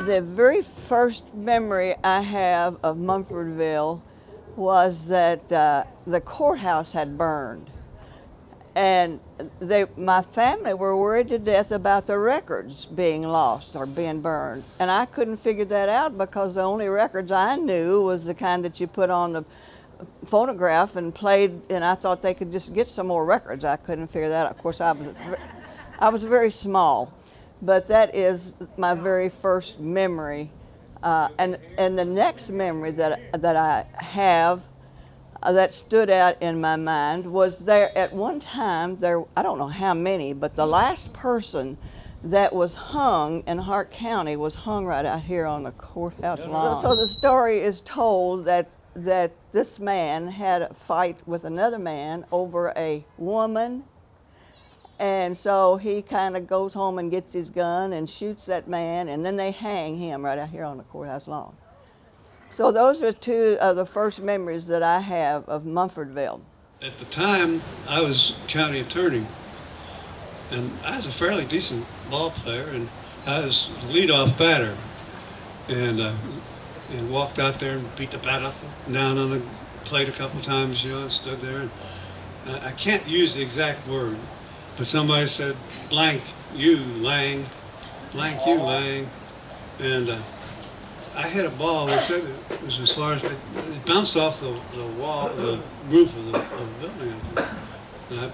The very first memory I have of Munfordville was that the courthouse had burned. And my family were worried to death about the records being lost or being burned. And I couldn't figure that out because the only records I knew was the kind that you put on the phonograph and played, and I thought they could just get some more records. I couldn't figure that out. Of course, I was very small. But that is my very first memory. And the next memory that I have that stood out in my mind was there at one time, I don't know how many, but the last person that was hung in Hart County was hung right out here on the courthouse lawn. So the story is told that this man had a fight with another man over a woman. And so he kind of goes home and gets his gun and shoots that man, and then they hang him right out here on the courthouse lawn. So those are two of the first memories that I have of Munfordville. At the time, I was county attorney, and I was a fairly decent ball player, and I was the leadoff batter, and walked out there and beat the bat up and down on the plate a couple times, and stood there. And I can't use the exact word, but somebody said, blank you, Lang, blank you, Lang. And I hit a ball, they said it was as far as, it bounced off the wall, the roof of the building. And I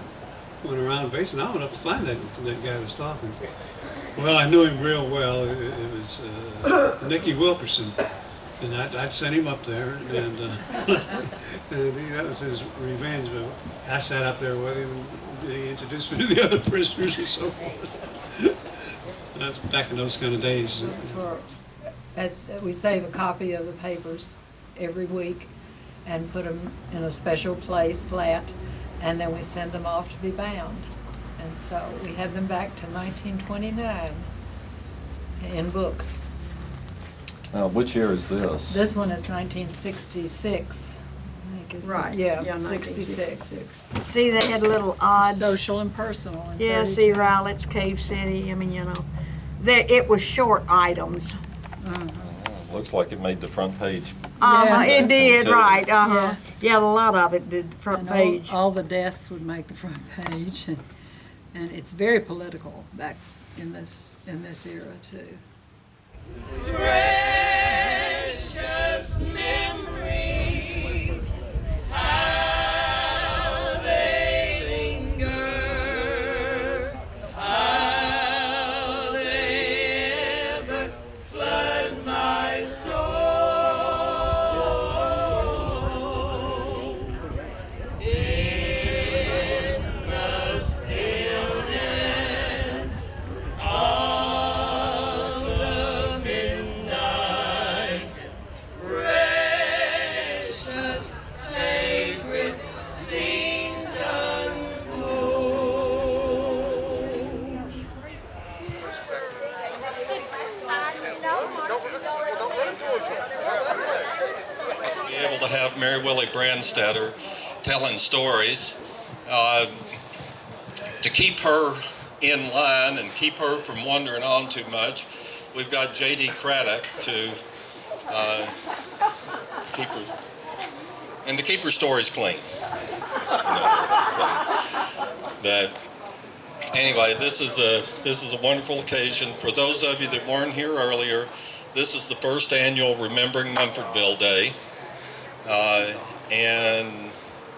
went around the base, and I went up to find that guy that was talking. Well, I knew him real well. It was Nicky Wilkerson. And I'd sent him up there, and that was his revenge. But I sat up there with him, and he introduced me to the other prisoners and so forth. That's back in those kind of days. We save a copy of the papers every week and put them in a special place, flat, and then we send them off to be bound. And so we have them back to 1929 in books. Which year is this? This one is 1966. I think is Right. Yeah, 66. See, they had little odds. Social and personal. And Yeah, see, Rowlett's, Cave City, I mean, it was short items. Looks like it made the front page. It did, right, Yeah. Yeah, a lot of it did the front And page. all the deaths would make the front page, and it's very political back in this era too. Precious memories, how they linger, how they ever flood my soul. In the stillness of the midnight, precious, sacred scenes unfold. Be able to have Mary Willie Brandstetter telling stories, to keep her in line and keep her from wandering on too much. We've got J.D. Craddock to keep her, and to keep her stories clean. But anyway, this is a wonderful occasion. For those of you that weren't here earlier, this is the first annual Remembering Munfordville Day, and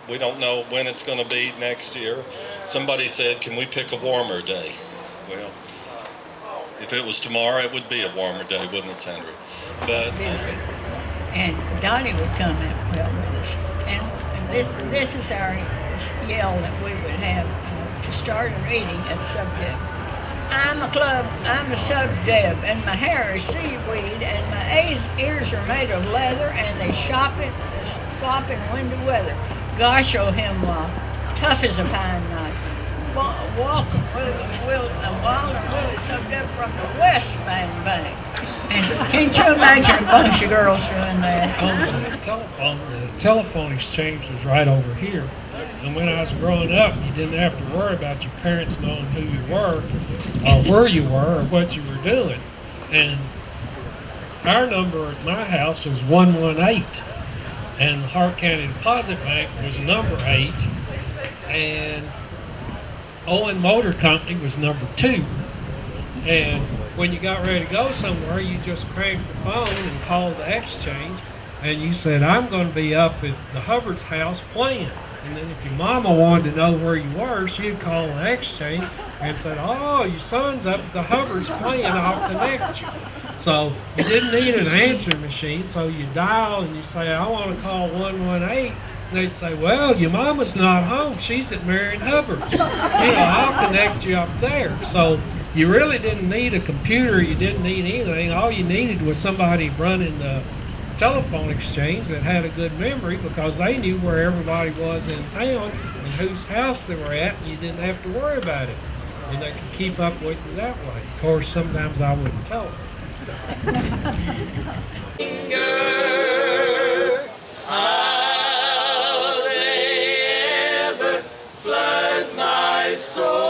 we don't know when it's going to be next year. Somebody said, can we pick a warmer day? Well, If it was tomorrow, it would be a warmer day, wouldn't it, Sandra? But busy. And Dottie would come in well with us. And this is our yell that we would have to start a meeting at sub-deb. I'm a sub-deb, and my hair is seaweed, and my ears are made of leather, and they flop in windy weather. Gosh, oh him, tough as a pine knot. Welcome, Wild and Willie sub-deb from the West Bank. And can't you imagine a bunch of girls doing that? On the telephone exchange was right over here. And when I was growing up, you didn't have to worry about your parents knowing who you were, or where you were, or what you were doing. And our number at my house was 118, and the Hart County Deposit Bank was number 8, and Owen Motor Company was number 2. And when you got ready to go somewhere, you just cranked the phone and called the exchange, and you said, I'm going to be up at the Hubbard's house playing. And then if your mama wanted to know where you were, she'd call the exchange and said, oh, your son's up at the Hubbard's playing, I'll connect you. So you didn't need an answering machine, so you dial and you say, I want to call 118. And they'd say, well, your mama's not home. She's at Marion Hubbard's. I'll connect you up there. So you really didn't need a computer. You didn't need anything. All you needed was somebody running the telephone exchange that had a good memory, because they knew where everybody was in town and whose house they were at, and you didn't have to worry about it. And they could keep up with you that way. Of course, sometimes I wouldn't tell them. How they ever flood my soul.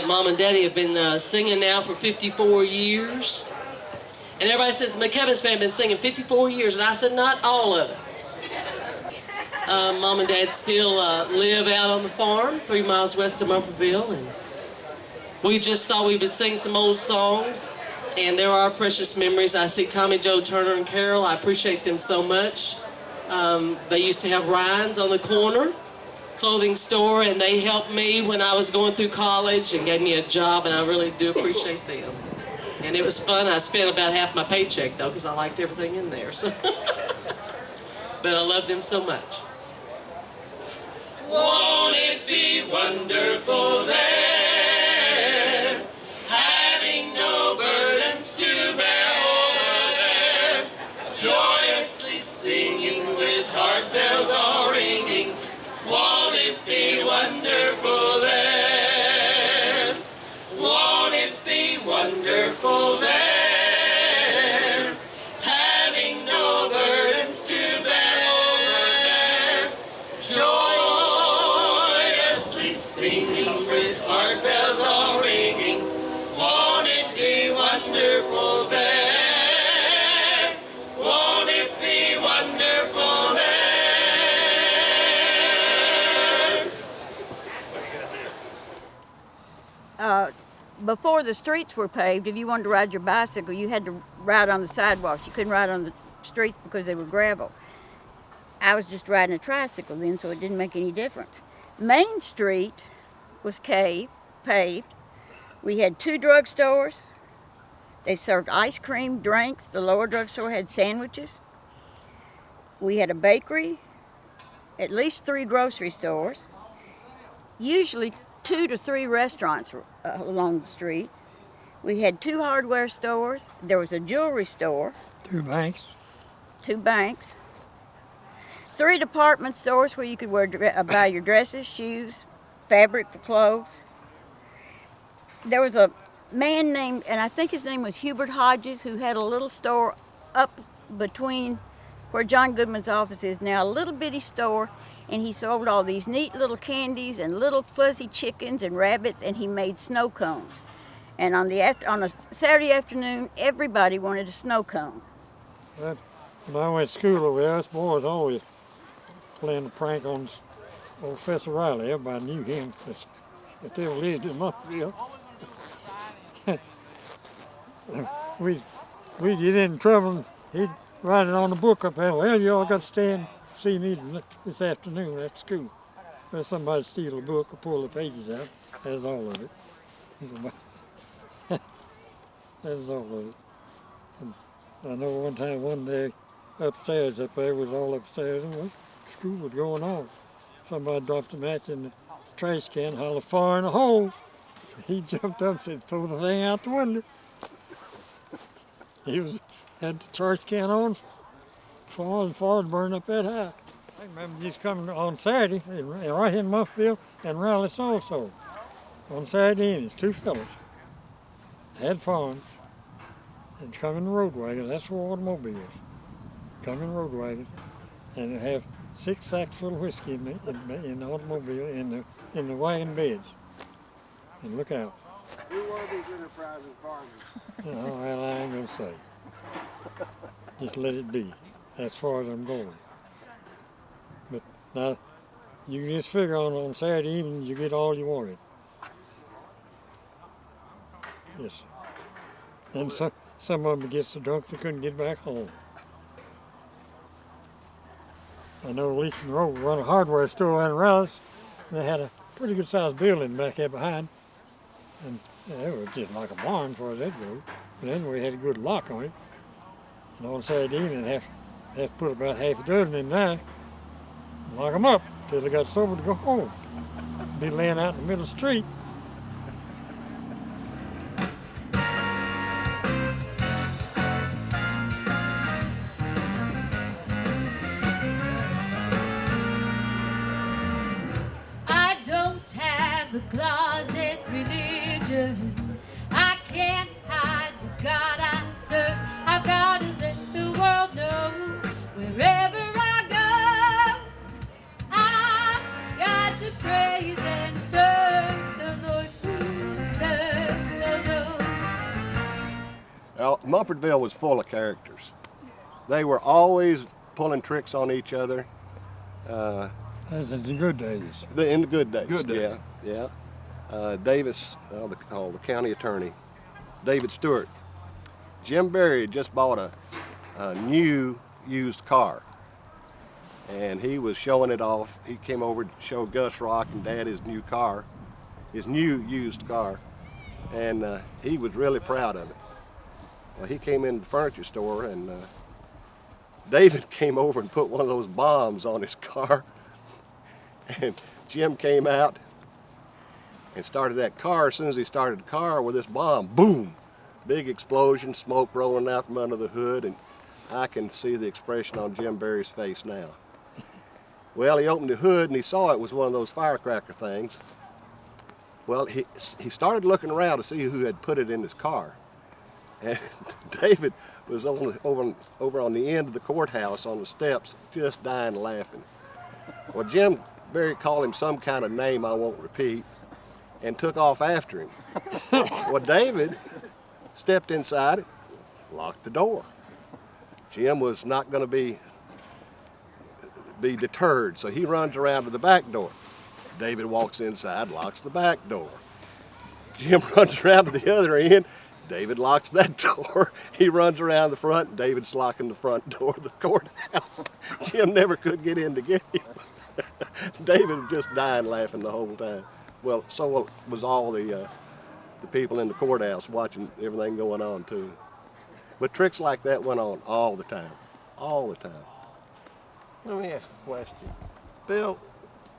Mom and Daddy have been singing now for 54 years. And everybody says, McKevin's family been singing 54 years. And I said, not all of us. Mom and Dad still live out on the farm, 3 miles west of Munfordville. And we just thought we would sing some old songs. And there are precious memories. I see Tommy, Joe, Turner, and Carol. I appreciate them so much. They used to have Ryan's on the corner clothing store, and they helped me when I was going through college and gave me a job, and I really do appreciate them. And it was fun. I spent about half my paycheck, though, because I liked everything in there. So. But I love them so much. Won't it be wonderful there, having no burdens to bear over there, joyously singing with heart bells all ringing. Won't it be wonderful there? Won't it be wonderful there? Having no burdens to bear over there, joyously singing with heart bells all ringing. Won't it be wonderful there? Won't it be wonderful there? Before the streets were paved, if you wanted to ride your bicycle, you had to ride on the sidewalks. You couldn't ride on the streets because they were gravel. I was just riding a tricycle then, so it didn't make any difference. Main Street was paved. We had 2 drugstores. They served ice cream, drinks. The lower drugstore had sandwiches. We had a bakery, at least 3 grocery stores, usually 2 to 3 restaurants along the street. We had 2 hardware stores. There was a jewelry store. 2 banks. 2 banks. 3 department stores where you could buy your dresses, shoes, fabric for clothes. There was a man named, and I think his name was Hubert Hodges, who had a little store up between where John Goodman's office is now, a little bitty store, and he sold all these neat little candies and little fuzzy chickens and rabbits, and he made snow cones. And on a Saturday afternoon, everybody wanted a snow cone. When I went to school over there, us boys always playing the prank on old Professor Riley. Everybody knew him if they lived in Munfordville. we get in trouble. He'd write it on the book up there. Well, you all got to stay and see me this afternoon after school. Or somebody steal a book or pull the pages out. That's all of it. That's all of it. And I know one day upstairs up there was all upstairs and school was going on. Somebody dropped a match in the trash can, hollered, "Fire in the hole." He jumped up and said, "Throw the thing out the window." He had the trash can on far and burned up that high. I remember just coming on Saturday, right here in Munfordville and Raleigh also. On Saturday evenings, two fellas had farms and come in the road wagon. That's for automobiles. Come in the road wagon and have 6 sacks full of whiskey in the automobile in the wagon beds. And look out. Who were these enterprising farmers? Oh, well, I ain't gonna say. Just let it be. As far as I'm going. But now, you can just figure on Saturday evening you get all you wanted. Yes. And some of them get so drunk they couldn't get back home. I know Leeson Road run a hardware store in Raleigh. They had a pretty good sized building back there behind. And it was just like a barn as far as that goes. But anyway, it had a good lock on it. And on Saturday evening, have to put about half a dozen in there, lock them up till they got sober to go home. Be laying out in the middle of the street. I don't have a closet religion. I can't hide the God I serve. I've got to let the world know wherever I go. I've got to praise and serve the Lord, serve the Lord. Well, Munfordville was full of characters. They were always pulling tricks on each other. That's in the good days. In the good days. Good days. Yeah. Davis, the county attorney, David Stewart. Jim Berry had just bought a new used car, and he was showing it off. He came over to show Gus Rock and Dad his new car, his new used car, and he was really proud of it. Well, he came into the furniture store, and David came over and put one of those bombs on his car, and Jim came out and started that car. As soon as he started the car with this bomb, boom, big explosion, smoke rolling out from under the hood, and I can see the expression on Jim Berry's face now. Well, he opened the hood and he saw it was one of those firecracker things. Well, he started looking around to see who had put it in his car. And David was over on the end of the courthouse on the steps, just dying laughing. Well, Jim Berry called him some kind of name I won't repeat and took off after him. Well, David stepped inside, locked the door. Jim was not going to be deterred, so he runs around to the back door. David walks inside, locks the back door. Jim runs around to the other end. David locks that door. He runs around the front, and David's locking the front door of the courthouse. Jim never could get in to get him. David was just dying laughing the whole time. Well, so was all the people in the courthouse watching everything going on too. But tricks like that went on all the time, all the time. Let me ask a question. Bill,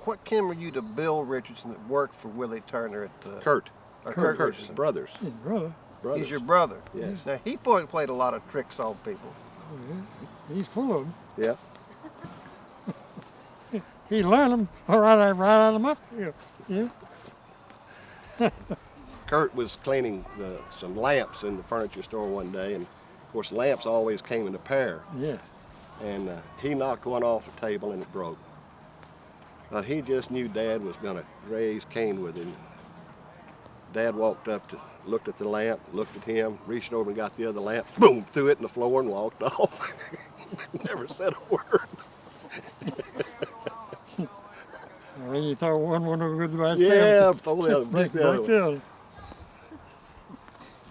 what kin were you to Bill Richardson that worked for Willie Turner at the... Kurt Richardson. Brothers. His brother. Brothers. He's your brother? Yes. Now, he played a lot of tricks on people. He's full of them. Yeah. He learned them right out of my field. Yeah. Kurt was cleaning some lamps in the furniture store one day, and of course lamps always came in a pair. Yeah. and he knocked one off the table and it broke. He just knew Dad was going to raise Cain with him. Dad walked up, looked at the lamp, looked at him, reached over and got the other lamp, boom, threw it in the floor and walked off. Never said a word. Well, you throw one good by itself. Yeah, throw the other, break the other. the other.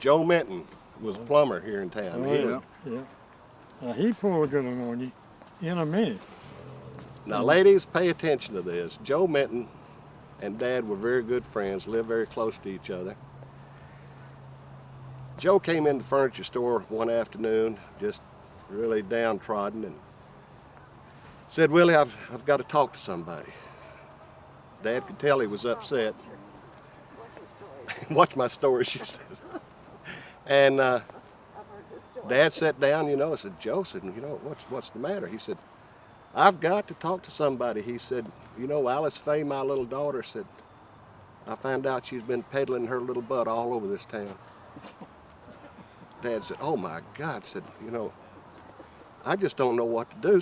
Joe Minton was a plumber here in town. Oh, yeah. Now, he pulled a good one on you in a minute. Now, ladies, pay attention to this. Joe Minton and Dad were very good friends, lived very close to each other. Joe came in the furniture store one afternoon, just really downtrodden, and said, Willie, I've got to talk to somebody. Dad could tell he was upset. Watch my story, she said. And Dad sat down, and said, Joe said, what's the matter? He said, I've got to talk to somebody. He said, Alice Faye, my little daughter, said, I found out she's been peddling her little butt all over this town. Dad said, oh my God, said, I just don't know what to do.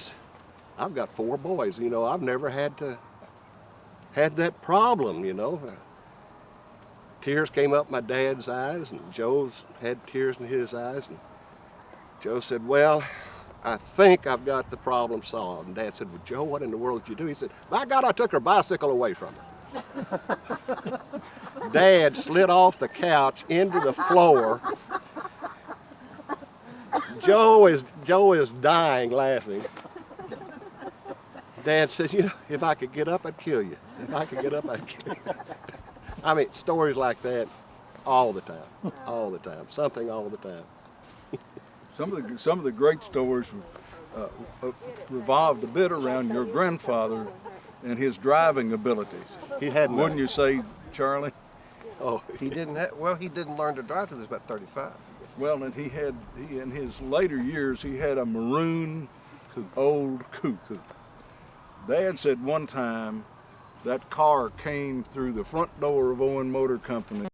I've got 4 boys, I've never had that problem, Tears came up my dad's eyes, and Joe's had tears in his eyes. And Joe said, well, I think I've got the problem solved. And Dad said, well, Joe, what in the world did you do? He said, by God, I took her bicycle away from her. Dad slid off the couch into the floor. Joe is dying laughing. Dad said, if I could get up, I'd kill you. If I could get up, I'd kill you. I mean, stories like that all the time, something all the time. Some of the great stories revolved a bit around your grandfather and his driving abilities. He had none. Wouldn't you say, Charlie? Oh, he didn't learn to drive till he was about 35. Well, and he in his later years, he had a maroon old coupe. Dad said one time that car came through the front door of Owen Motor Company